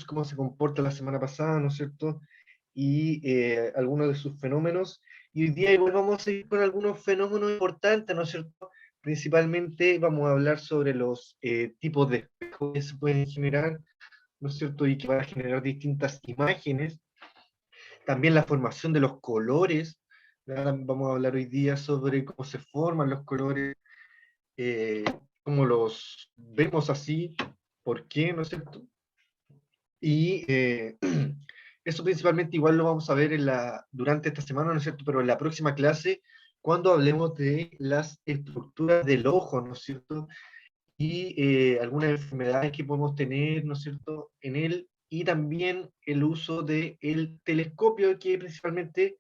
cómo se comporta la semana pasada, ¿no es cierto? Y algunos de sus fenómenos. Y hoy día igual vamos a ir con algunos fenómenos importantes, ¿no es cierto? Principalmente vamos a hablar sobre los tipos de espejos que se pueden generar, ¿no es cierto? Y que van a generar distintas imágenes. También la formación de los colores. ¿Verdad? Vamos a hablar hoy día sobre cómo se forman los colores, eh, cómo los vemos así, por qué, ¿no es cierto? Y eso principalmente igual lo vamos a ver durante esta semana, ¿no es cierto? Pero en la próxima clase, cuando hablemos de las estructuras del ojo, ¿no es cierto? Y algunas enfermedades que podemos tener, ¿no es cierto?, en él, y también el uso del telescopio, que principalmente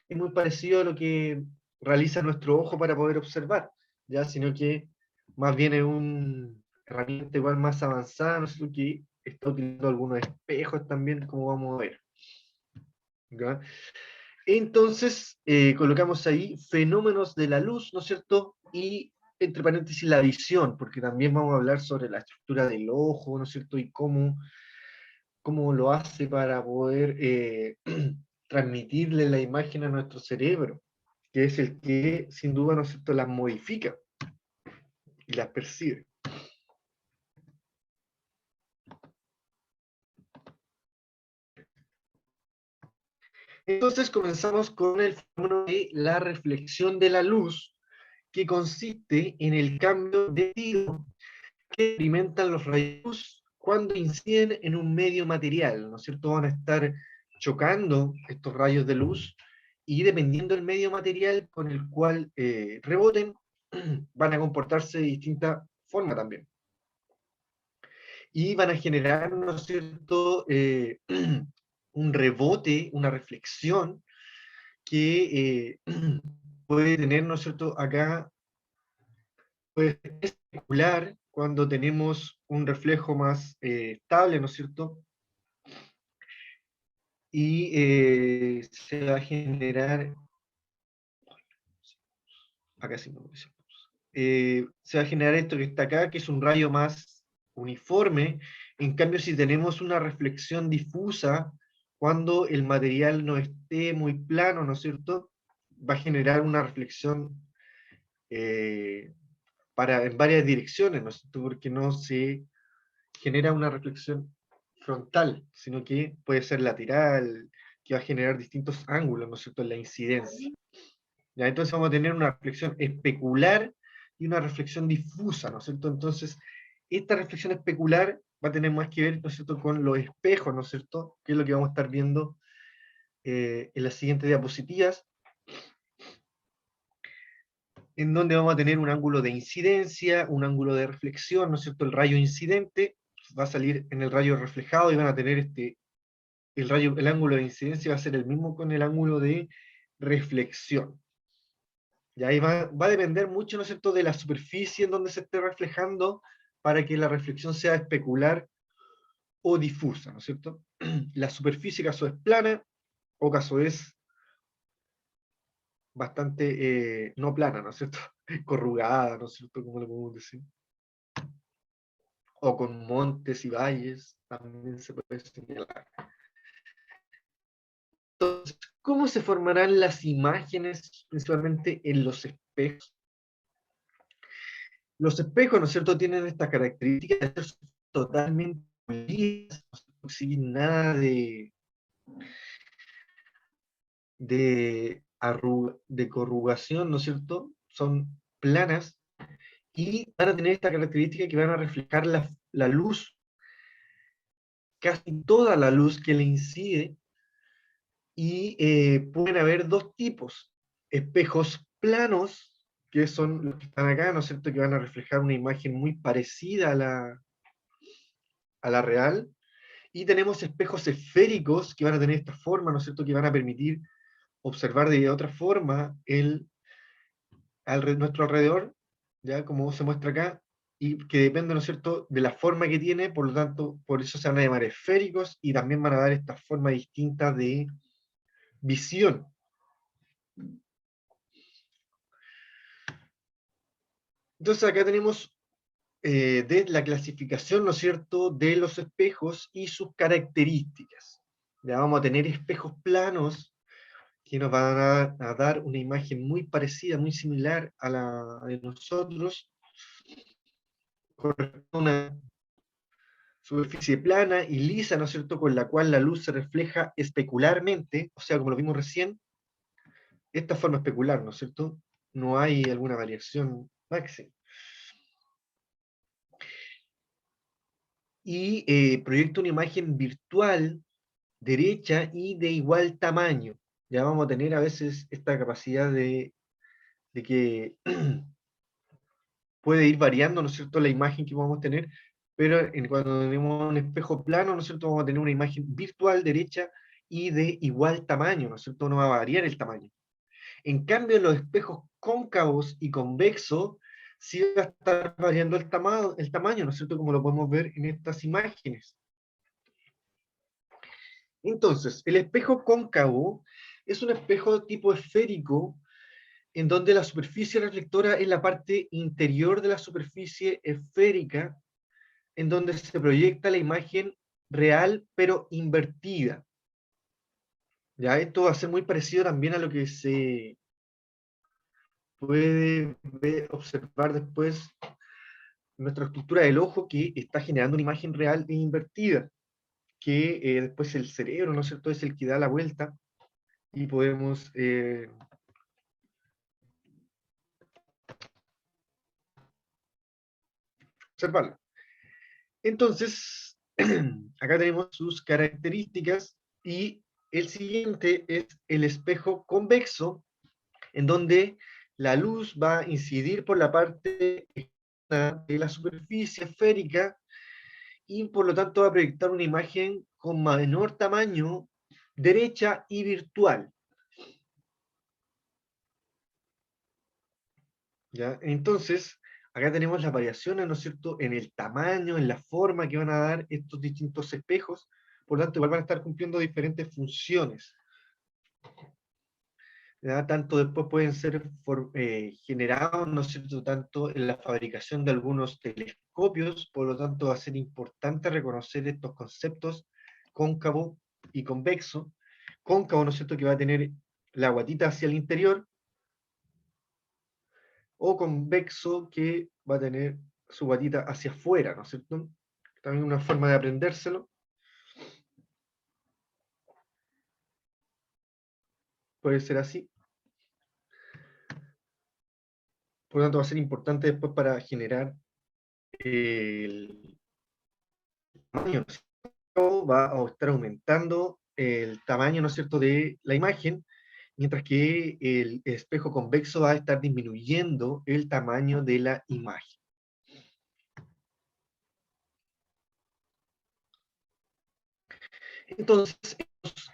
es muy parecido a lo que realiza nuestro ojo para poder observar, ¿ya? Sino que más bien es una herramienta igual más avanzada, ¿no es cierto?, que está utilizando algunos espejos también, como vamos a ver, ¿ya? Entonces, colocamos ahí fenómenos de la luz, ¿no es cierto? Y entre paréntesis la visión, porque también vamos a hablar sobre la estructura del ojo, ¿no es cierto? Y cómo lo hace para poder transmitirle la imagen a nuestro cerebro, que es el que sin duda, ¿no es cierto?, las modifica y las percibe. Entonces comenzamos con el fenómeno de la reflexión de la luz, que consiste en el cambio de estilo que experimentan los rayos de luz cuando inciden en un medio material, ¿no es cierto? Van a estar chocando estos rayos de luz y dependiendo del medio material con el cual reboten, van a comportarse de distinta forma también. Y van a generar, ¿no es cierto?, un rebote, una reflexión que puede tener, ¿no es cierto?, acá puede ser especular cuando tenemos un reflejo más estable, ¿no es cierto? Y se va a generar, acá sí me apareció. Se va a generar esto que está acá, que es un rayo más uniforme. En cambio, si tenemos una reflexión difusa, cuando el material no esté muy plano, ¿no es cierto?, va a generar una reflexión eh, en varias direcciones, ¿no es cierto?, porque no se genera una reflexión frontal, sino que puede ser lateral, que va a generar distintos ángulos, ¿no es cierto?, en la incidencia. ¿Ya? Entonces vamos a tener una reflexión especular y una reflexión difusa, ¿no es cierto? Entonces, esta reflexión especular va a tener más que ver, ¿no es cierto?, con los espejos, ¿no es cierto?, que es lo que vamos a estar viendo en las siguientes diapositivas, en donde vamos a tener un ángulo de incidencia, un ángulo de reflexión, ¿no es cierto? El rayo incidente va a salir en el rayo reflejado y van a tener el ángulo de incidencia va a ser el mismo con el ángulo de reflexión. Y ahí va a depender mucho, ¿no es cierto?, de la superficie en donde se esté reflejando para que la reflexión sea especular o difusa, ¿no es cierto? La superficie caso es plana o caso es bastante no plana, ¿no es cierto? Corrugada, ¿no es cierto?, como lo podemos decir. O con montes y valles, también se puede señalar. Entonces, ¿cómo se formarán las imágenes, principalmente en los espejos? Los espejos, ¿no es cierto?, tienen esta característica de ser totalmente pulidas, no siguen nada de corrugación, ¿no es cierto? Son planas y van a tener esta característica que van a reflejar la luz, casi toda la luz que le incide, y pueden haber dos tipos: espejos planos, que son los que están acá, ¿no es cierto?, que van a reflejar una imagen muy parecida a la real, y tenemos espejos esféricos que van a tener esta forma, ¿no es cierto?, que van a permitir observar de otra forma nuestro alrededor, ya como se muestra acá, y que depende, ¿no es cierto?, de la forma que tiene, por lo tanto, por eso se van a llamar esféricos, y también van a dar esta forma distinta de visión. Entonces acá tenemos de la clasificación, ¿no es cierto?, de los espejos y sus características. Ya vamos a tener espejos planos que nos van a dar una imagen muy parecida, muy similar a la de nosotros, con una superficie plana y lisa, ¿no es cierto?, con la cual la luz se refleja especularmente, o sea, como lo vimos recién, esta forma especular, ¿no es cierto? No hay alguna variación máxima. Y proyecta una imagen virtual derecha y de igual tamaño. Ya vamos a tener a veces esta capacidad de que puede ir variando, ¿no es cierto?, la imagen que vamos a tener, pero cuando tenemos un espejo plano, ¿no es cierto?, vamos a tener una imagen virtual derecha y de igual tamaño, ¿no es cierto?, no va a variar el tamaño. En cambio, los espejos cóncavos y convexos sí va a estar variando el tamaño, ¿no es cierto?, como lo podemos ver en estas imágenes. Entonces, el espejo cóncavo es un espejo tipo esférico en donde la superficie reflectora es la parte interior de la superficie esférica, en donde se proyecta la imagen real pero invertida. Ya esto va a ser muy parecido también a lo que se puede observar después en nuestra estructura del ojo, que está generando una imagen real e invertida, que después el cerebro, ¿no es cierto?, es el que da la vuelta y podemos observarla. Entonces, acá tenemos sus características y el siguiente es el espejo convexo, en donde la luz va a incidir por la parte externa de la superficie esférica y por lo tanto va a proyectar una imagen con menor tamaño, derecha y virtual. ¿Ya? Entonces, acá tenemos las variaciones, ¿no es cierto?, en el tamaño, en la forma que van a dar estos distintos espejos, por lo tanto, igual van a estar cumpliendo diferentes funciones. ¿Ya? Tanto después pueden ser generados, ¿no es cierto?, tanto en la fabricación de algunos telescopios, por lo tanto va a ser importante reconocer estos conceptos cóncavo y convexo. Cóncavo, ¿no es cierto?, que va a tener la guatita hacia el interior, o convexo, que va a tener su guatita hacia afuera, ¿no es cierto? También una forma de aprendérselo, puede ser así. Por lo tanto, va a ser importante después para generar el tamaño, ¿no es cierto? Va a estar aumentando el tamaño, ¿no es cierto?, de la imagen, mientras que el espejo convexo va a estar disminuyendo el tamaño de la imagen. Entonces, estos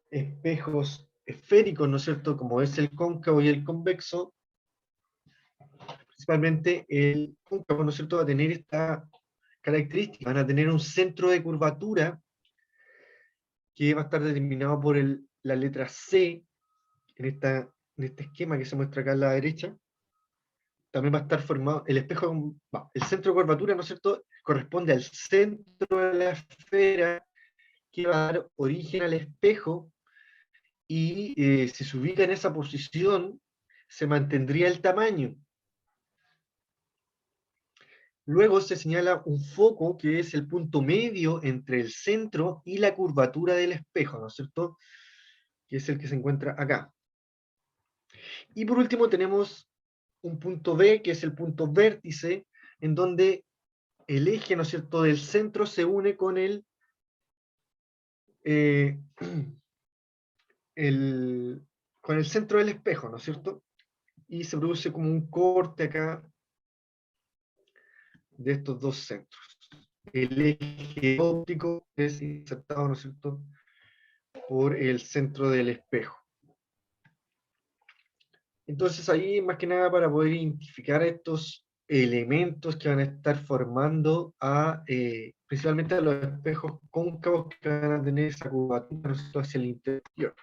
espejos esféricos, ¿no es cierto?, como es el cóncavo y el convexo, principalmente el cóncavo, ¿no es cierto?, va a tener esta característica, van a tener un centro de curvatura que va a estar determinado por la letra C en este esquema que se muestra acá a la derecha. También va a estar formado, el espejo, el centro de curvatura, ¿no es cierto?, corresponde al centro de la esfera que va a dar origen al espejo, y si se ubica en esa posición, se mantendría el tamaño. Luego se señala un foco que es el punto medio entre el centro y la curvatura del espejo, ¿no es cierto?, que es el que se encuentra acá. Y por último tenemos un punto B, que es el punto vértice, en donde el eje, ¿no es cierto?, del centro se une con eh, con el centro del espejo, ¿no es cierto? Y se produce como un corte acá de estos dos centros. El eje óptico es insertado, ¿no es cierto?, por el centro del espejo. Entonces ahí, más que nada, para poder identificar estos elementos que van a estar formando principalmente a los espejos cóncavos, que van a tener esa curvatura, ¿no es cierto?, hacia el interior.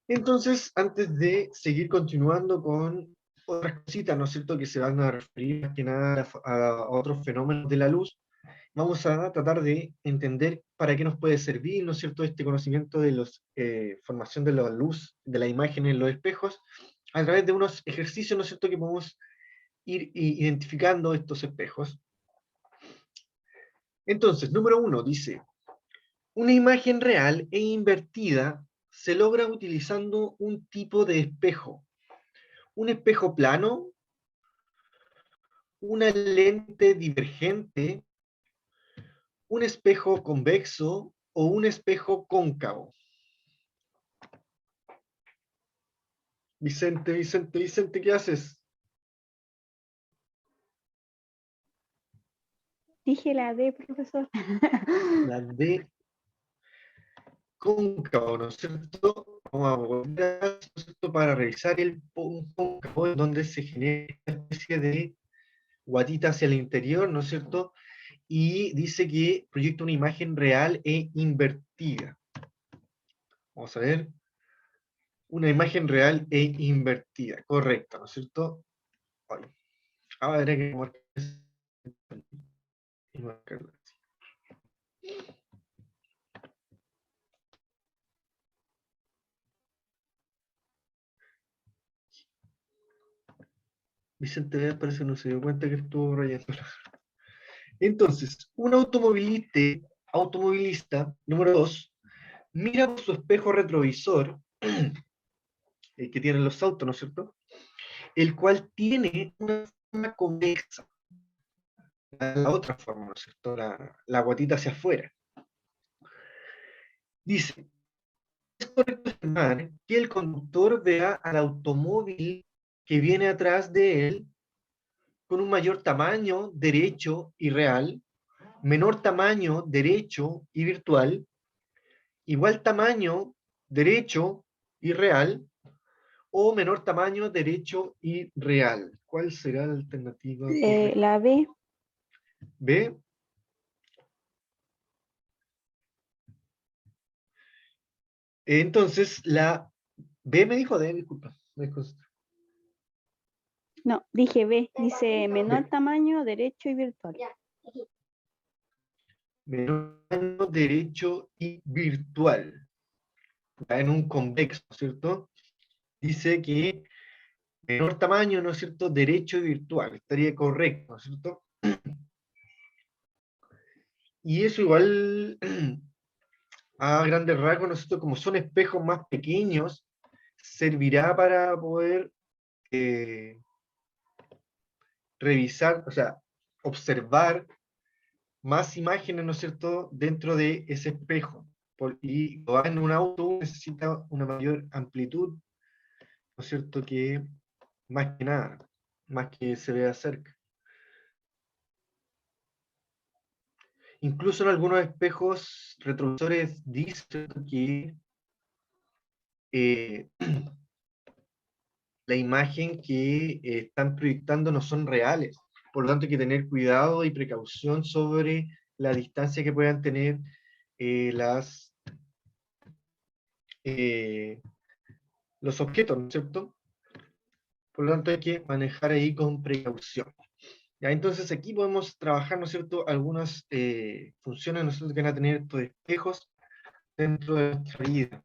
Entonces, antes de seguir continuando con otras cositas, ¿no es cierto?, que se van a referir más que nada a otros fenómenos de la luz, vamos a tratar de entender para qué nos puede servir, ¿no es cierto?, este conocimiento de la formación de la luz, de la imagen en los espejos, a través de unos ejercicios, ¿no es cierto?, que podemos ir identificando estos espejos. Entonces, número 1 dice, una imagen real e invertida se logra utilizando un tipo de espejo. Un espejo plano, una lente divergente, un espejo convexo o un espejo cóncavo. Vicente, ¿qué haces? Dije la D, profesor. La D cóncavo, ¿no es cierto? Vamos a volver a, ¿no es cierto?, para revisar el cóncavo, en donde se genera una especie de guatita hacia el interior, ¿no es cierto? Y dice que proyecta una imagen real e invertida. Vamos a ver. Una imagen real e invertida. Correcto, ¿no es cierto? Ay, habrá que marcarla así. Vicente parece que no se dio cuenta que estuvo rayando. Entonces, un automovilista, número 2, mira por su espejo retrovisor, que tienen los autos, ¿no es cierto?, el cual tiene una forma convexa, la otra forma, ¿no es cierto?, la guatita hacia afuera. Dice, es correcto estimar que el conductor vea al automóvil que viene atrás de él con un mayor tamaño derecho y real, menor tamaño derecho y virtual, igual tamaño derecho y real, o menor tamaño derecho y real. ¿Cuál será la alternativa correcta? La B. B. Entonces, la B me dijo D, disculpa. No, dije B. Dice menor B. tamaño, derecho y virtual. Menor tamaño derecho y virtual. En un convexo, ¿cierto? Dice que menor tamaño, ¿no es cierto?, derecho y virtual. Estaría correcto, ¿no es cierto? Y eso igual, a grandes rasgos, ¿no es cierto?, como son espejos más pequeños, servirá para poder revisar, o sea, observar más imágenes, ¿no es cierto?, dentro de ese espejo. Y lo en un auto necesita una mayor amplitud, ¿no es cierto?, que más que nada, más que se vea cerca. Incluso en algunos espejos retrovisores dicen que eh, la imagen que están proyectando no son reales. Por lo tanto, hay que tener cuidado y precaución sobre la distancia que puedan tener eh, las, eh, los objetos, ¿no es cierto? Por lo tanto, hay que manejar ahí con precaución. Ya, entonces, aquí podemos trabajar, ¿no es cierto?, algunas funciones, ¿no es cierto?, que van a tener estos espejos dentro de nuestra vida.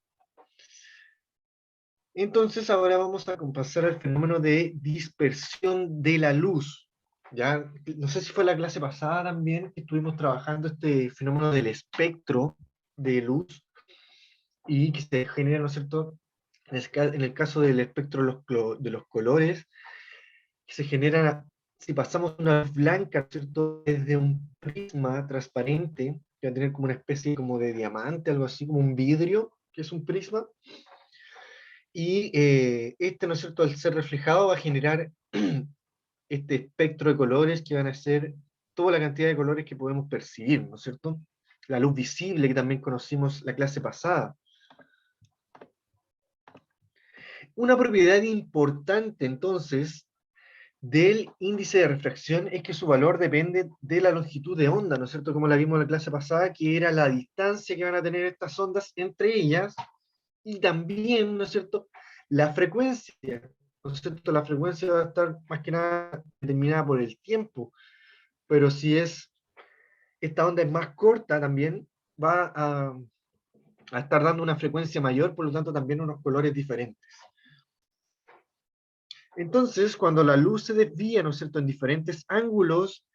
Entonces ahora vamos a pasar al fenómeno de dispersión de la luz. Ya, no sé si fue la clase pasada también que estuvimos trabajando este fenómeno del espectro de luz y que se genera, ¿no es cierto?, en el caso del espectro de los colores, que se generan si pasamos una luz blanca, ¿no es cierto?, desde un prisma transparente, que va a tener como una especie como de diamante, algo así, como un vidrio, que es un prisma, y este, ¿no es cierto?, al ser reflejado va a generar este espectro de colores que van a ser toda la cantidad de colores que podemos percibir, ¿no es cierto? La luz visible que también conocimos la clase pasada. Una propiedad importante entonces del índice de refracción es que su valor depende de la longitud de onda, ¿no es cierto? Como la vimos en la clase pasada, que era la distancia que van a tener estas ondas entre ellas, Y también, ¿no es cierto?, la frecuencia, ¿no es cierto? La frecuencia va a estar más que nada determinada por el tiempo, pero si esta onda es más corta también, va a estar dando una frecuencia mayor, por lo tanto también unos colores diferentes. Entonces, cuando la luz se desvía, ¿no es cierto?, en diferentes ángulos,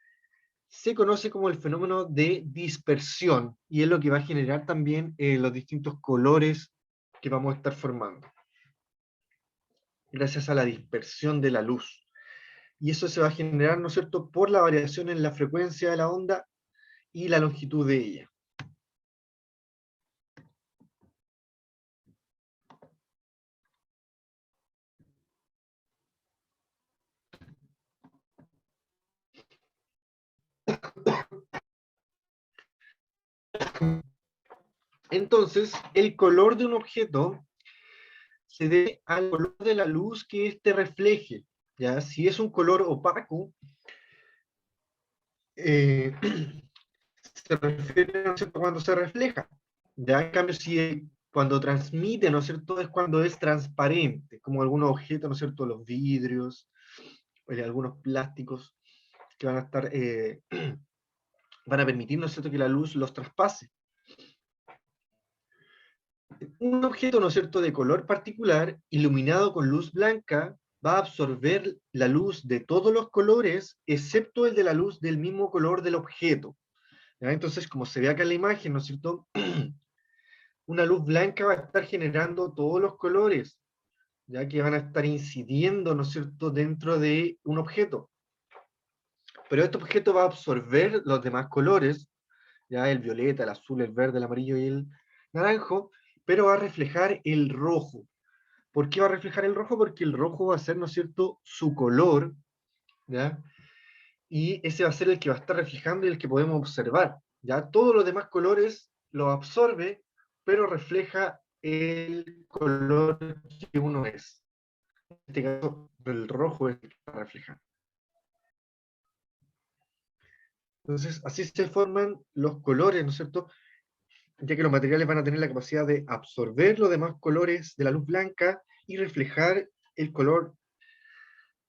se conoce como el fenómeno de dispersión, y es lo que va a generar también los distintos colores que vamos a estar formando, gracias a la dispersión de la luz. Y eso se va a generar, ¿no es cierto?, por la variación en la frecuencia de la onda y la longitud de ella. Entonces, el color de un objeto se debe al color de la luz que éste refleje. ¿Ya? Si es un color opaco, eh, se refiere, ¿no es cierto?, cuando se refleja. ¿Ya? En cambio, si cuando transmite, ¿no es cierto?, es cuando es transparente, como algunos objetos, ¿no es cierto?, los vidrios, algunos plásticos que van a estar, van a permitir, ¿no es cierto?, que la luz los traspase. Un objeto, ¿no es cierto?, de color particular, iluminado con luz blanca, va a absorber la luz de todos los colores, excepto el de la luz del mismo color del objeto. ¿Ya? Entonces, como se ve acá en la imagen, ¿no es cierto?, una luz blanca va a estar generando todos los colores, ya que van a estar incidiendo, ¿no es cierto?, dentro de un objeto. Pero este objeto va a absorber los demás colores, ya el violeta, el azul, el verde, el amarillo y el naranjo, pero va a reflejar el rojo. ¿Por qué va a reflejar el rojo? Porque el rojo va a ser, ¿no es cierto?, su color, ¿ya? Y ese va a ser el que va a estar reflejando y el que podemos observar, ¿ya? Todos los demás colores lo absorbe, pero refleja el color que uno es. En este caso, el rojo es el que va a reflejar. Entonces, así se forman los colores, ¿no es cierto?, ya que los materiales van a tener la capacidad de absorber los demás colores de la luz blanca y reflejar el color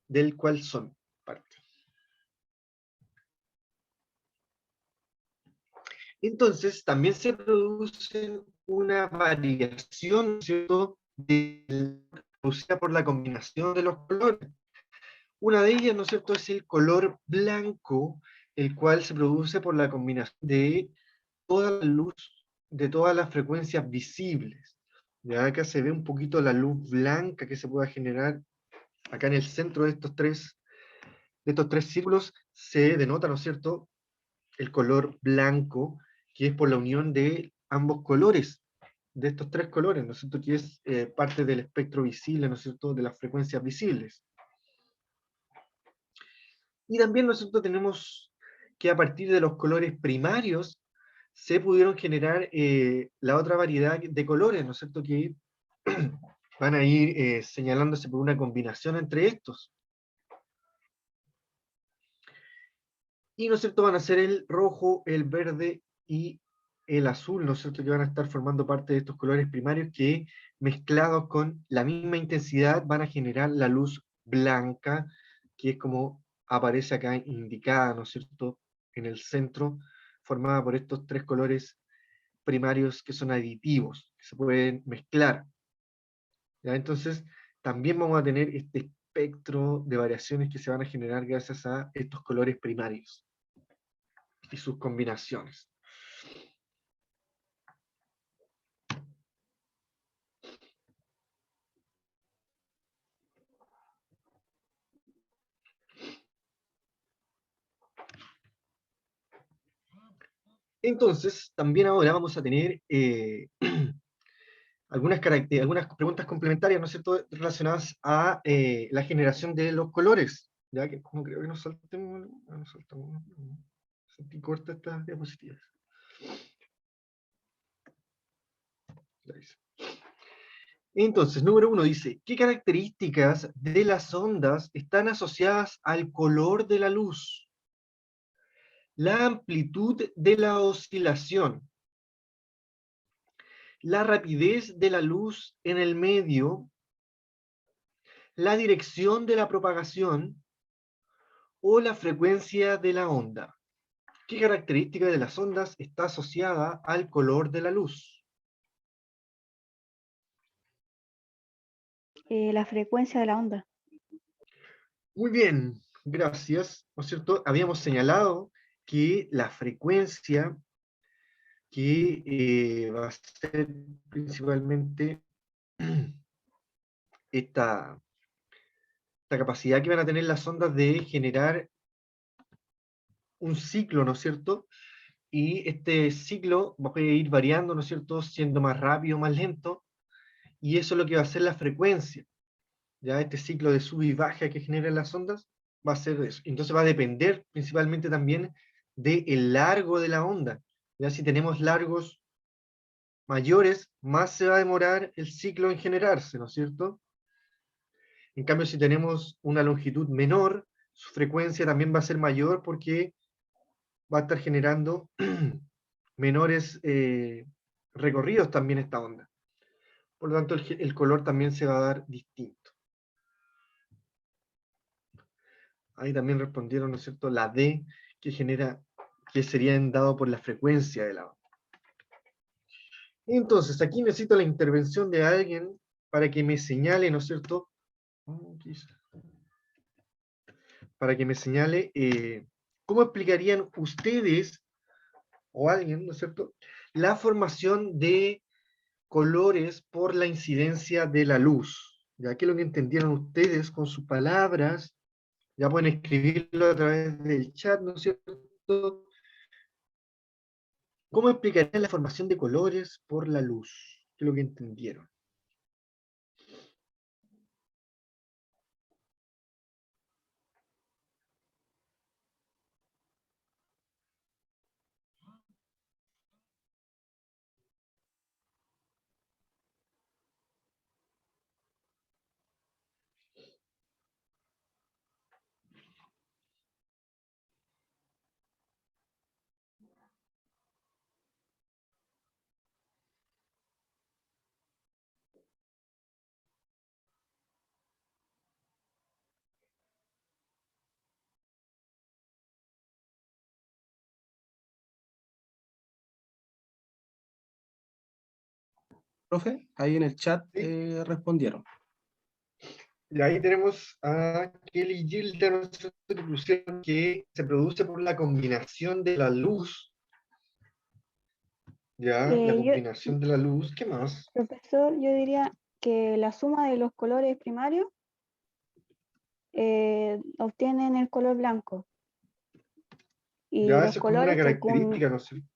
del cual son parte. Entonces, también se produce una variación, ¿cierto?, producida por la combinación de los colores. Una de ellas, ¿no es cierto?, es el color blanco, el cual se produce por la combinación de toda la luz, de todas las frecuencias visibles. Ya acá se ve un poquito la luz blanca que se pueda generar acá en el centro de estos tres círculos, se denota, ¿no es cierto?, el color blanco, que es por la unión de ambos colores, de estos tres colores, ¿no es cierto?, que es parte del espectro visible, ¿no es cierto?, de las frecuencias visibles. Y también, ¿no es cierto?, tenemos que a partir de los colores primarios se pudieron generar la otra variedad de colores, ¿no es cierto?, que van a ir señalándose por una combinación entre estos. Y, ¿no es cierto?, van a ser el rojo, el verde y el azul, ¿no es cierto?, que van a estar formando parte de estos colores primarios que, mezclados con la misma intensidad, van a generar la luz blanca, que es como aparece acá indicada, ¿no es cierto?, en el centro, formada por estos tres colores primarios que son aditivos, que se pueden mezclar. ¿Ya? Entonces, también vamos a tener este espectro de variaciones que se van a generar gracias a estos colores primarios y sus combinaciones. Entonces, también ahora vamos a tener algunas preguntas complementarias, ¿no es cierto?, relacionadas a la generación de los colores, ya que no creo que nos saltemos, sentí corta estas diapositivas. Entonces, número 1 dice, ¿qué características de las ondas están asociadas al color de la luz? La amplitud de la oscilación, la rapidez de la luz en el medio, la dirección de la propagación o la frecuencia de la onda. ¿Qué característica de las ondas está asociada al color de la luz? La frecuencia de la onda. Muy bien, gracias. ¿No es cierto? Habíamos señalado que la frecuencia que va a ser principalmente esta capacidad que van a tener las ondas de generar un ciclo, ¿no es cierto? Y este ciclo va a ir variando, ¿no es cierto? Siendo más rápido, más lento, y eso es lo que va a ser la frecuencia. Ya este ciclo de sub y baja que generan las ondas va a ser eso. Entonces va a depender principalmente también del largo de la onda. Ya si tenemos largos mayores, más se va a demorar el ciclo en generarse, ¿no es cierto? En cambio, si tenemos una longitud menor, su frecuencia también va a ser mayor porque va a estar generando menores recorridos también esta onda. Por lo tanto, el color también se va a dar distinto. Ahí también respondieron, ¿no es cierto?, la D que genera, que sería dado por la frecuencia de la onda. Entonces, aquí necesito la intervención de alguien para que me señale, ¿no es cierto? Para que me señale cómo explicarían ustedes o alguien, ¿no es cierto?, la formación de colores por la incidencia de la luz. Ya que lo que entendieron ustedes con sus palabras, ya pueden escribirlo a través del chat, ¿no es cierto? ¿Cómo explicarían la formación de colores por la luz? ¿Qué es lo que entendieron? Profe, ahí en el chat ¿Sí? respondieron. Y ahí tenemos a Kelly y Gilda, ¿no es cierto?, que pusieron que se produce por la combinación de la luz. Ya, la Yo, combinación de la luz. ¿Qué más? profesor, yo diría que la suma de los colores primarios obtienen el color blanco. Y Ya, los eso es como una colores característica, ¿no es cierto?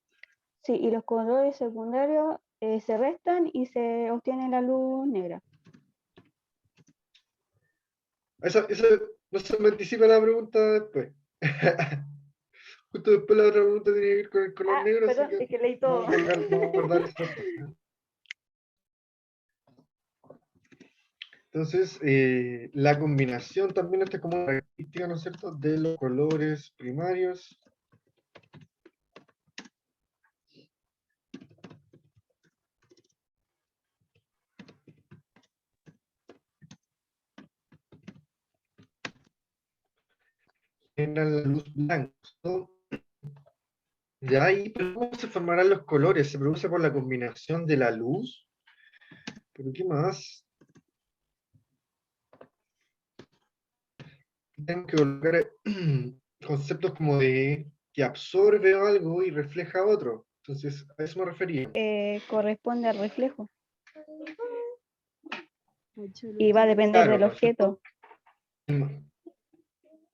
sí, y los colores secundarios se restan y se obtiene la luz negra. Eso no se me anticipa la pregunta después. Justo después la otra pregunta tiene que ver con el color negro, así Perdón, que es que leí todo. vamos a guardar esa parte. Entonces, la combinación también esta es como una característica, ¿no es cierto?, de los colores primarios. Generan la luz blanca, ¿no? Ya ahí, pero ¿cómo se formarán los colores? ¿Se produce por la combinación de la luz? ¿Pero qué más? Tengo que colocar conceptos como de que absorbe algo y refleja otro. Entonces, a eso me refería. Corresponde al reflejo. Y va a depender Claro, del ¿no es objeto. cierto?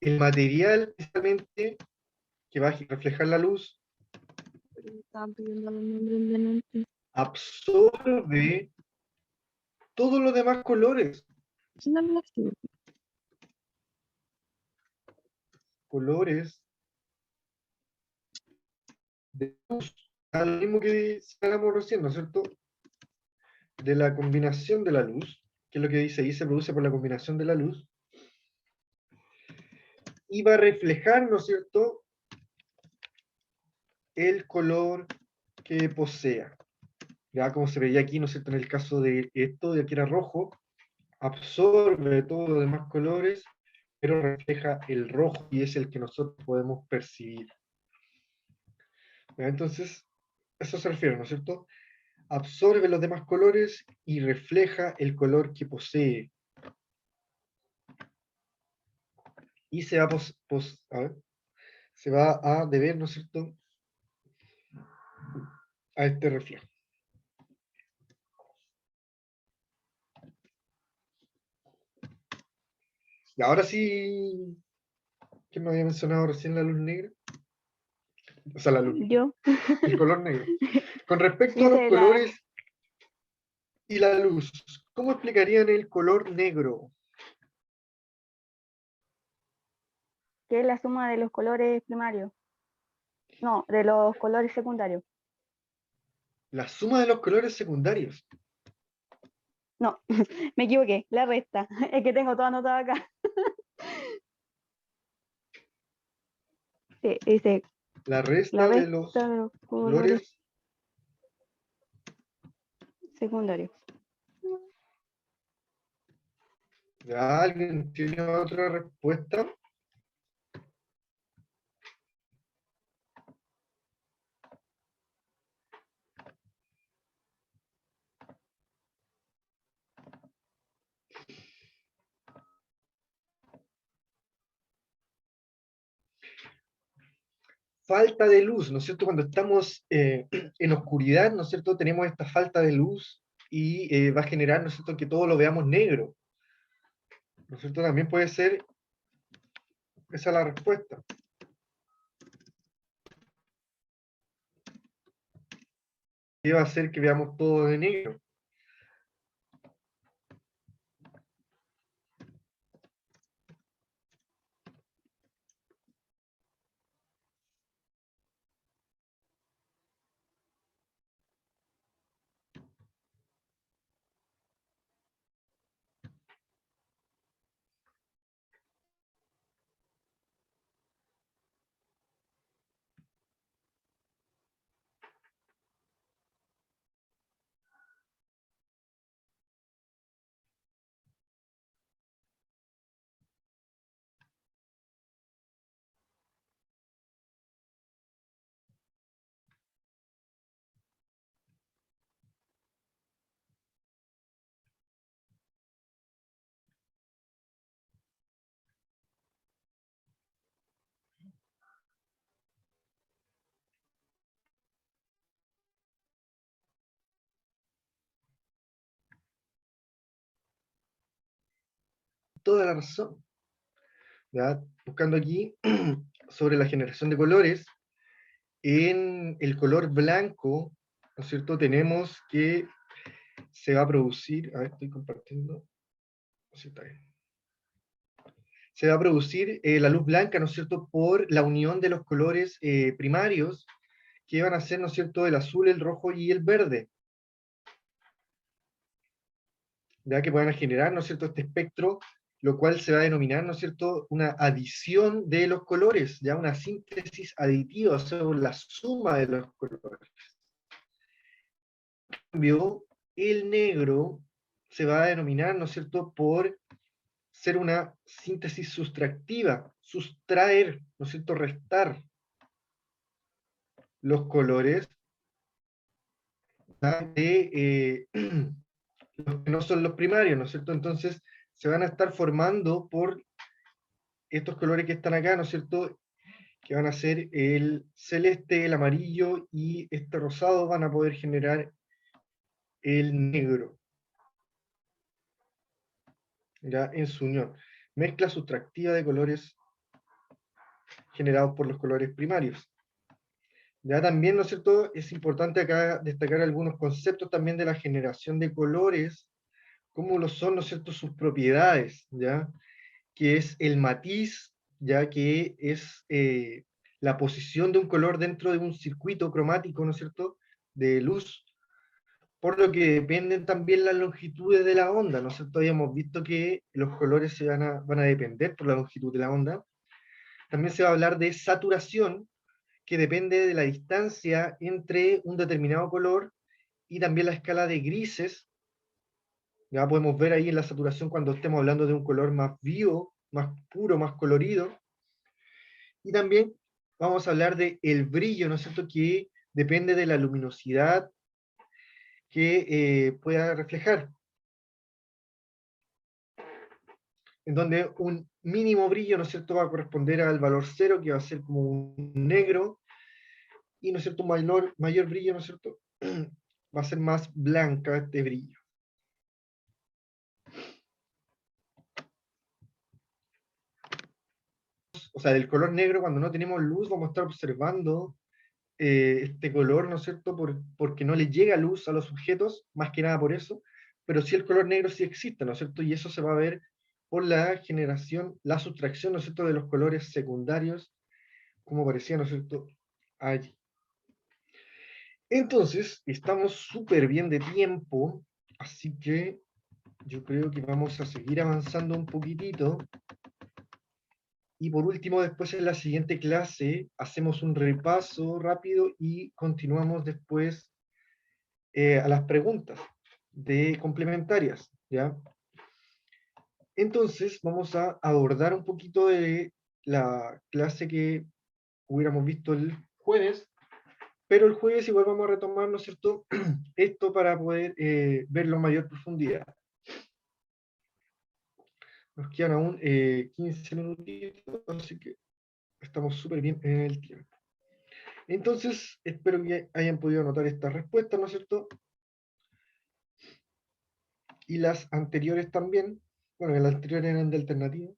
El material, precisamente, que va a reflejar la luz, absorbe todos los demás colores. Colores de luz. Al mismo que hablamos recién, ¿no es cierto?, de la combinación de la luz, que es lo que dice ahí, se produce por la combinación de la luz, y va a reflejar, ¿no es cierto?, el color que posea. ya como se veía aquí, ¿no es cierto?, en el caso de esto, de aquí era rojo, absorbe todos los demás colores, pero refleja el rojo y es el que nosotros podemos percibir. ¿Ya? Entonces, eso se refiere, ¿no es cierto? Absorbe los demás colores y refleja el color que posee. Y se va, se va a deber, ¿no es cierto?, a este reflejo. Y ahora sí, ¿quién me había mencionado recién la luz negra? O sea, la luz, Yo, el color negro. Con respecto a los dice colores y la luz, ¿cómo explicarían el color negro? que es la suma de los colores primarios. No, de los colores secundarios. La suma de los colores secundarios. No, me equivoqué, la resta. Es que tengo todo anotado acá. Sí, dice La la resta de resta los de los colores colores. secundarios. ¿Alguien tiene otra respuesta? Falta de luz, ¿no es cierto? Cuando estamos en oscuridad, ¿no es cierto? Tenemos esta falta de luz y va a generar, ¿no es cierto?, que todo lo veamos negro. ¿No es cierto? También puede ser esa la respuesta. ¿Qué va a hacer que veamos todo de negro? Toda la razón. ¿Ya? Buscando aquí sobre la generación de colores, en el color blanco, ¿no es cierto? Tenemos que se va a producir, a ver, estoy compartiendo, sí, está bien. Se va a producir la luz blanca, ¿no es cierto?, por la unión de los colores primarios, que van a ser, ¿no es cierto?, el azul, el rojo y el verde, ya que van a generar, ¿no es cierto?, este espectro, lo cual se va a denominar, ¿no es cierto?, una adición de los colores, ya una síntesis aditiva, o sea, la suma de los colores. En cambio, el negro se va a denominar, ¿no es cierto?, por ser una síntesis sustractiva, sustraer, ¿no es cierto?, restar los colores de los que no son los primarios, ¿no es cierto? Entonces se van a estar formando por estos colores que están acá, ¿no es cierto?, que van a ser el celeste, el amarillo y este rosado, van a poder generar el negro, ya en su unión. Mezcla sustractiva de colores generados por los colores primarios. Ya también, ¿no es cierto?, es importante acá destacar algunos conceptos también de la generación de colores, como lo son, ¿no es cierto?, sus propiedades, ¿ya? Que es el matiz, ya que es la posición de un color dentro de un circuito cromático, ¿no es cierto?, de luz, por lo que dependen también las longitudes de la onda, ¿no es cierto? Habíamos visto que los colores van a depender por la longitud de la onda. También se va a hablar de saturación, que depende de la distancia entre un determinado color y también la escala de grises. Ya podemos ver ahí en la saturación cuando estemos hablando de un color más vivo, más puro, más colorido. Y también vamos a hablar de el brillo, ¿no es cierto?, que depende de la luminosidad que pueda reflejar. En donde un mínimo brillo, ¿no es cierto?, va a corresponder al valor cero, que va a ser como un negro, y, ¿no es cierto?, un mayor brillo, ¿no es cierto?, va a ser más blanca este brillo. O sea, del color negro, cuando no tenemos luz, vamos a estar observando este color, ¿no es cierto?, porque no le llega luz a los objetos, más que nada por eso, pero sí el color negro sí existe, ¿no es cierto?, y eso se va a ver por la generación, la sustracción, ¿no es cierto?, de los colores secundarios, como parecía, ¿no es cierto?, allí. Entonces, estamos súper bien de tiempo, así que yo creo que vamos a seguir avanzando un poquitito. Y por último, después en la siguiente clase, hacemos un repaso rápido y continuamos después a las preguntas de complementarias, ¿ya? Entonces, vamos a abordar un poquito de la clase que hubiéramos visto el jueves, pero el jueves igual vamos a retomar, ¿no es cierto?, esto para poder verlo a mayor profundidad. Nos quedan aún 15 minutitos, así que estamos súper bien en el tiempo. Entonces, espero que hayan podido anotar estas respuestas, ¿no es cierto?, y las anteriores también. Bueno, las anteriores eran de alternativa.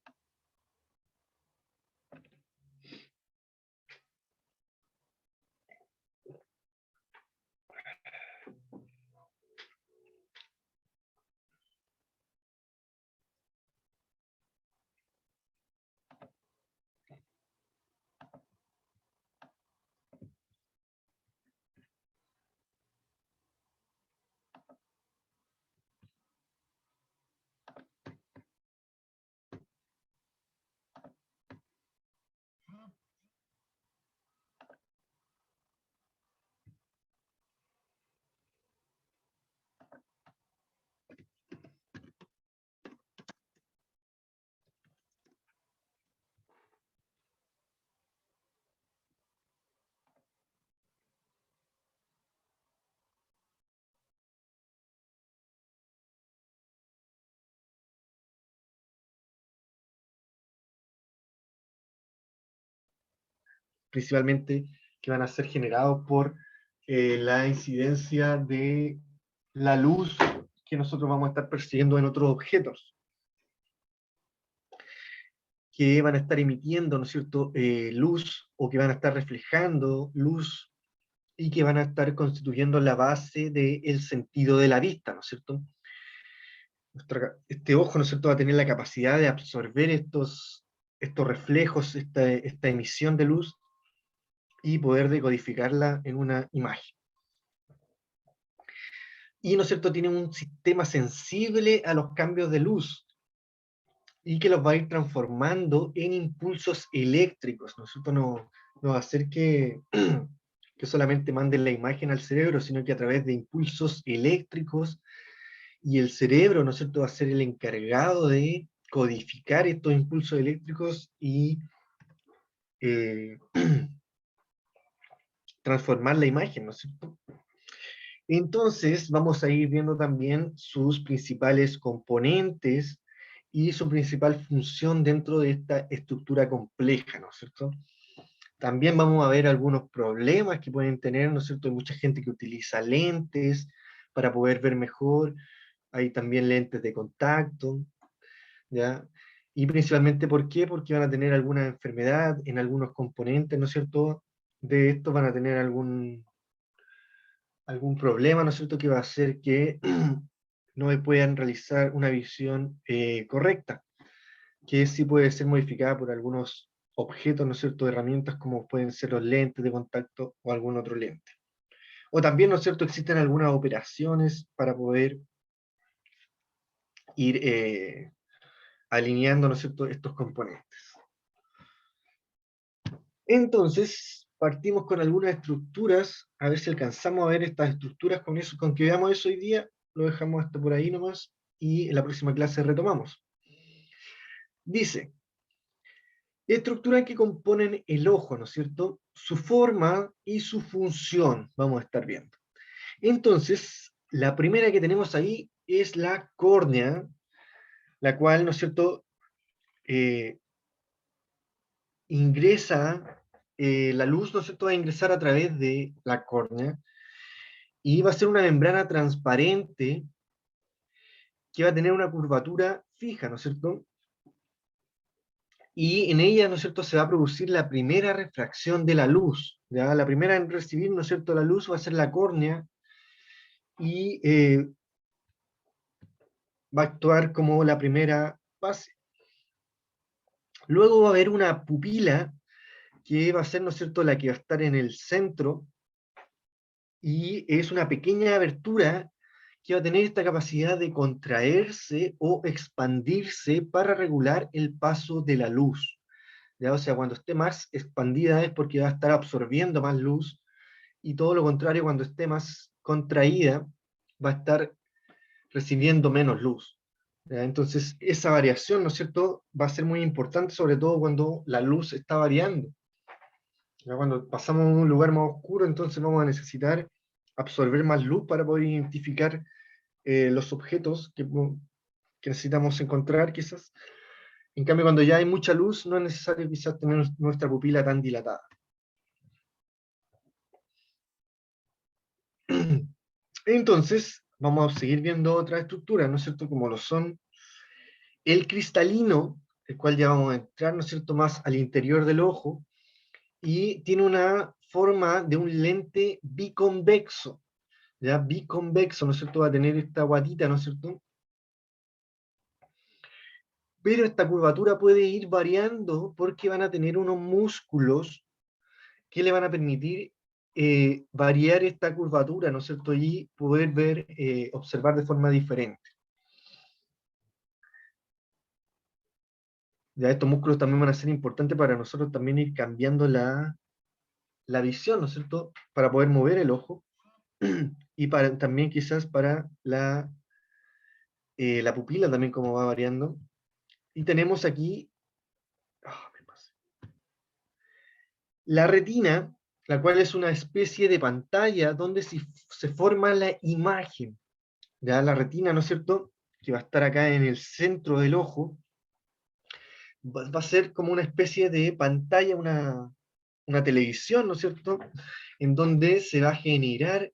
Principalmente que van a ser generados por la incidencia de la luz que nosotros vamos a estar percibiendo en otros objetos, que van a estar emitiendo, ¿no es cierto?, luz, o que van a estar reflejando luz, y que van a estar constituyendo la base del sentido de la vista, ¿no es cierto? Este ojo, ¿no es cierto?, va a tener la capacidad de absorber estos reflejos, esta emisión de luz, y poder decodificarla en una imagen. Y, ¿no es cierto?, tiene un sistema sensible a los cambios de luz, y que los va a ir transformando en impulsos eléctricos, ¿no es cierto? No va a hacer que, que solamente manden la imagen al cerebro, sino que a través de impulsos eléctricos, y el cerebro, ¿no es cierto?, va a ser el encargado de codificar estos impulsos eléctricos y eh, transformar la imagen, ¿no es cierto? Entonces, vamos a ir viendo también sus principales componentes y su principal función dentro de esta estructura compleja, ¿no es cierto? También vamos a ver algunos problemas que pueden tener, ¿no es cierto? Hay mucha gente que utiliza lentes para poder ver mejor, hay también lentes de contacto, ¿ya? Y principalmente, ¿por qué? Porque van a tener alguna enfermedad en algunos componentes, ¿no es cierto? De esto van a tener algún problema, ¿no es cierto?, que va a hacer que no puedan realizar una visión correcta, que sí puede ser modificada por algunos objetos, ¿no es cierto?, herramientas como pueden ser los lentes de contacto o algún otro lente. O también, ¿no es cierto?, existen algunas operaciones para poder ir alineando, ¿no es cierto?, estos componentes. Entonces, partimos con algunas estructuras, a ver si alcanzamos a ver estas estructuras con eso, con que veamos eso hoy día, lo dejamos hasta por ahí nomás, y en la próxima clase retomamos. Dice, estructuras que componen el ojo, ¿no es cierto? Su forma y su función, vamos a estar viendo. Entonces, la primera que tenemos ahí es la córnea, la cual, ¿no es cierto?, ingresa, la luz, ¿no es cierto?, va a ingresar a través de la córnea, y va a ser una membrana transparente que va a tener una curvatura fija, ¿no es cierto? Y en ella, ¿no es cierto?, se va a producir la primera refracción de la luz, ¿ya? La primera en recibir, ¿no es cierto?, la luz va a ser la córnea, y va a actuar como la primera fase. Luego va a haber una pupila, que va a ser, ¿no es cierto?, la que va a estar en el centro, y es una pequeña abertura que va a tener esta capacidad de contraerse o expandirse para regular el paso de la luz. ¿Ya? O sea, cuando esté más expandida es porque va a estar absorbiendo más luz, y todo lo contrario, cuando esté más contraída, va a estar recibiendo menos luz. ¿Ya? Entonces, esa variación, ¿no es cierto?, va a ser muy importante, sobre todo cuando la luz está variando. ¿Ya? Cuando pasamos a un lugar más oscuro, entonces vamos a necesitar absorber más luz para poder identificar los objetos que necesitamos encontrar, quizás. En cambio, cuando ya hay mucha luz, no es necesario quizás tener nuestra pupila tan dilatada. Entonces, vamos a seguir viendo otras estructuras, ¿no es cierto?, como lo son el cristalino, el cual ya vamos a entrar, ¿no es cierto?, más al interior del ojo, y tiene una forma de un lente biconvexo, ¿ya? Biconvexo, ¿no es cierto?, va a tener esta guatita, ¿no es cierto?, pero esta curvatura puede ir variando porque van a tener unos músculos que le van a permitir variar esta curvatura, ¿no es cierto?, y poder ver, observar de forma diferente. Ya estos músculos también van a ser importantes para nosotros también ir cambiando la visión, ¿no es cierto?, para poder mover el ojo, y para, también quizás para la pupila también, como va variando. Y tenemos aquí, me pasé, la retina, la cual es una especie de pantalla donde se forma la imagen. Ya la retina, ¿no es cierto?, que va a estar acá en el centro del ojo, va a ser como una especie de pantalla, una televisión, ¿no es cierto?, en donde se va a generar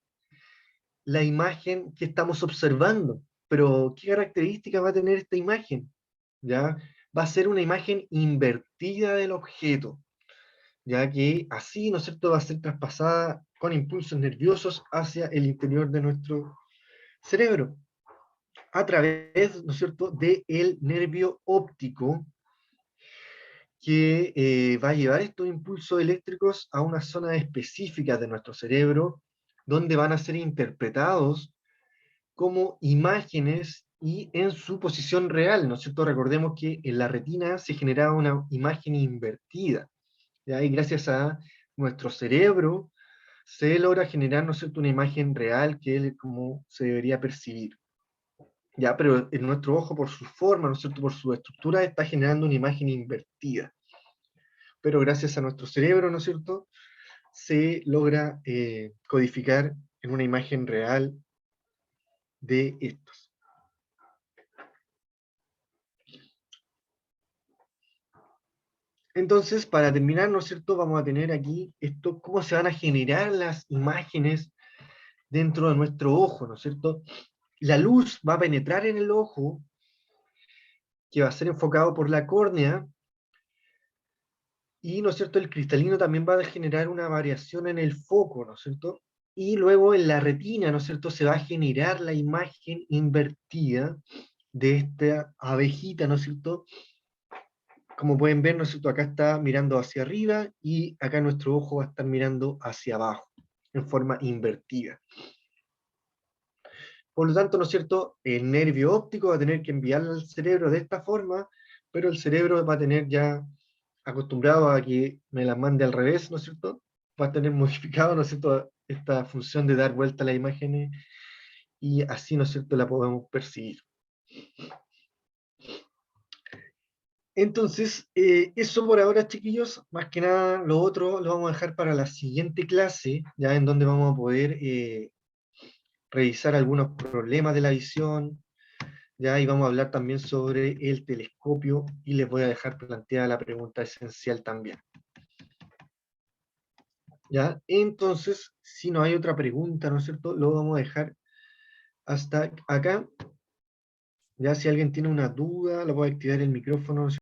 la imagen que estamos observando. Pero, ¿qué características va a tener esta imagen? ¿Ya? Va a ser una imagen invertida del objeto, ya que así, ¿no es cierto?, va a ser traspasada con impulsos nerviosos hacia el interior de nuestro cerebro, a través, ¿no es cierto?, del nervio óptico, que va a llevar estos impulsos eléctricos a una zona específica de nuestro cerebro, donde van a ser interpretados como imágenes y en su posición real, ¿no es cierto? Recordemos que en la retina se generaba una imagen invertida, ¿ya? Y gracias a nuestro cerebro se logra generar, ¿no es cierto?, una imagen real que es como se debería percibir. Ya, pero en nuestro ojo, por su forma, ¿no es cierto?, por su estructura, está generando una imagen invertida. Pero gracias a nuestro cerebro, ¿no es cierto?, se logra codificar en una imagen real de estos. Entonces, para terminar, ¿no es cierto?, vamos a tener aquí esto, cómo se van a generar las imágenes dentro de nuestro ojo, ¿no es cierto? La luz va a penetrar en el ojo, que va a ser enfocado por la córnea, y, ¿no es cierto?, el cristalino también va a generar una variación en el foco, ¿no es cierto? Y luego en la retina, ¿no es cierto?, se va a generar la imagen invertida de esta abejita, ¿no es cierto? Como pueden ver, ¿no es cierto?, acá está mirando hacia arriba, y acá nuestro ojo va a estar mirando hacia abajo, en forma invertida. Por lo tanto, ¿no es cierto?, el nervio óptico va a tener que enviarle al cerebro de esta forma, pero el cerebro va a tener ya acostumbrado a que me la mande al revés, ¿no es cierto? va a tener modificado, ¿no es cierto?, esta función de dar vuelta a las imágenes y así, ¿no es cierto?, la podemos percibir. Entonces, eso por ahora, chiquillos. Más que nada, lo otro lo vamos a dejar para la siguiente clase, ya en donde vamos a poder revisar algunos problemas de la visión, ya, y vamos a hablar también sobre el telescopio, y les voy a dejar planteada la pregunta esencial también. ¿Ya? Entonces, si no hay otra pregunta, ¿no es cierto?, lo vamos a dejar hasta acá. Ya, si alguien tiene una duda, lo puede activar el micrófono, ¿no es cierto?